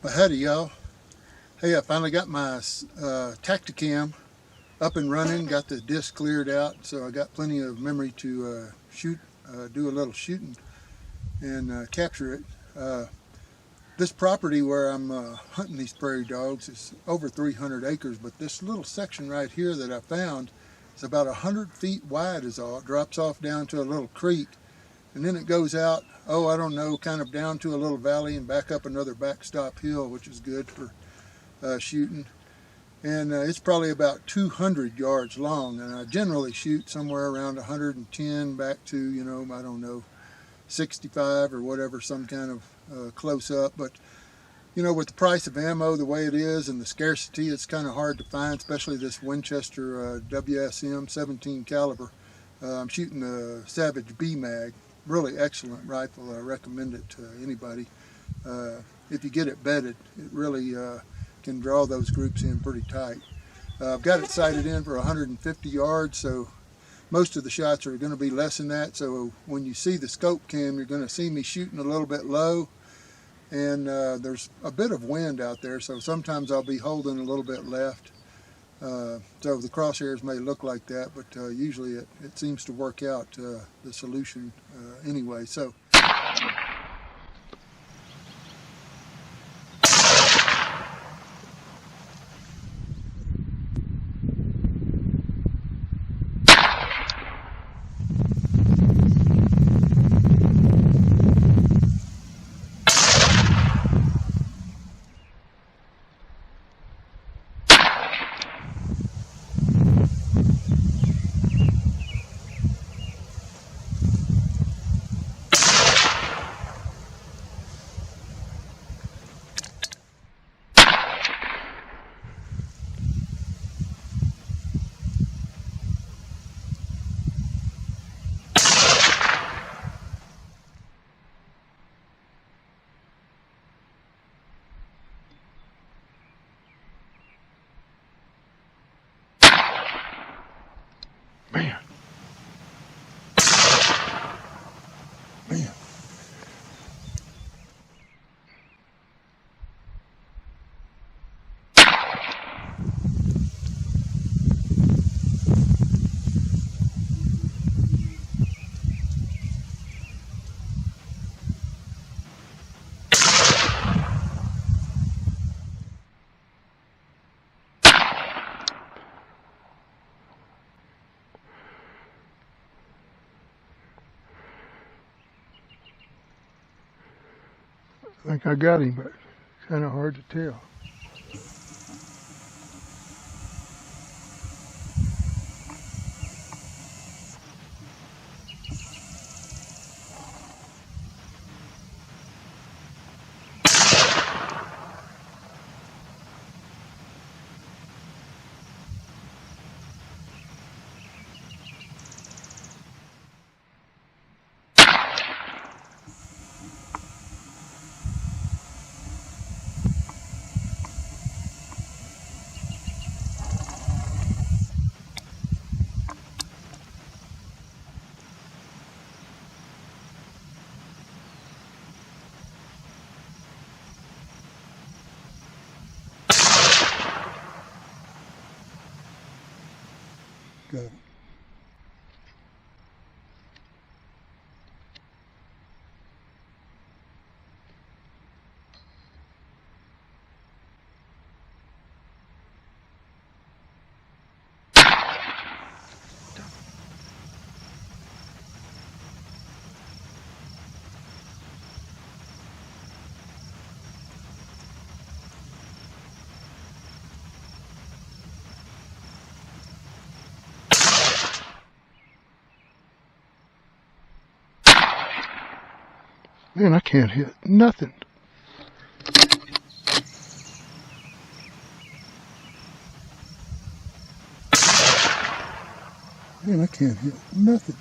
Well, howdy, y'all. Hey, I finally got my Tacticam up and running, got the disc cleared out, so I got plenty of memory to do a little shooting and capture it. This property where I'm hunting these prairie dogs is over 300 acres, but this little section right here that I found is about 100 feet wide is all. It drops off down to a little creek, and then it goes out, I don't know, kind of down to a little valley and back up another backstop hill, which is good for shooting. And it's probably about 200 yards long, and I generally shoot somewhere around 110 back to, I don't know, 65 or whatever, some kind of close up. But with the price of ammo the way it is and the scarcity, it's kind of hard to find, especially this Winchester WSM 17 caliber. I'm shooting the Savage B mag, really excellent rifle. I recommend it to anybody. If you get it bedded, it really can draw those groups in pretty tight. I've got it sighted in for 150 yards, so most of the shots are going to be less than that. So when you see the scope cam, you're going to see me shooting a little bit low, and there's a bit of wind out there, so sometimes I'll be holding a little bit left. So the crosshairs may look like that, but usually it seems to work out the solution anyway. So. Man. Man. I think I got him, but it's kind of hard to tell. Got it. Man, I can't hit nothing. Man, I can't hit nothing.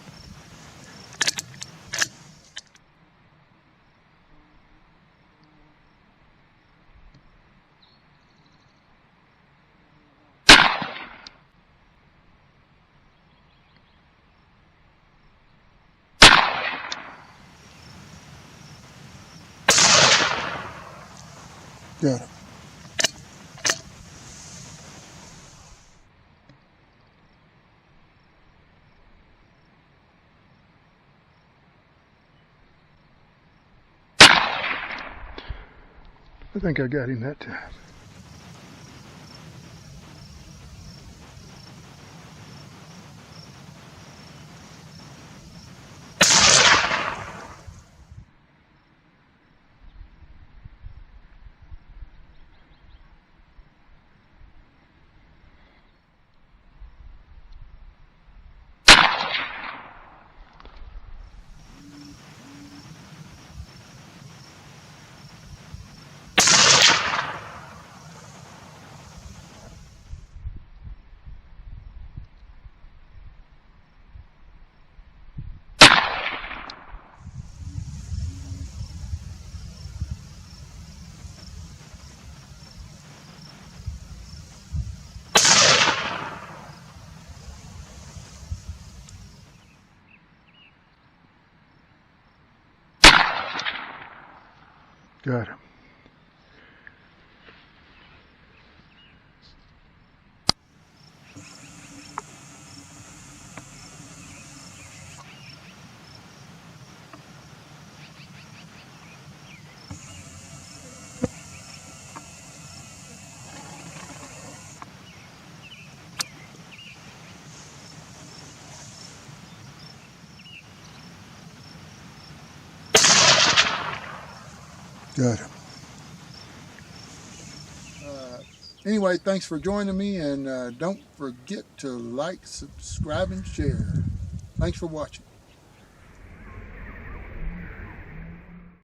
Got him. I think I got him that time. Got him. Got him. Anyway, thanks for joining me, and don't forget to like, subscribe, and share. Thanks for watching.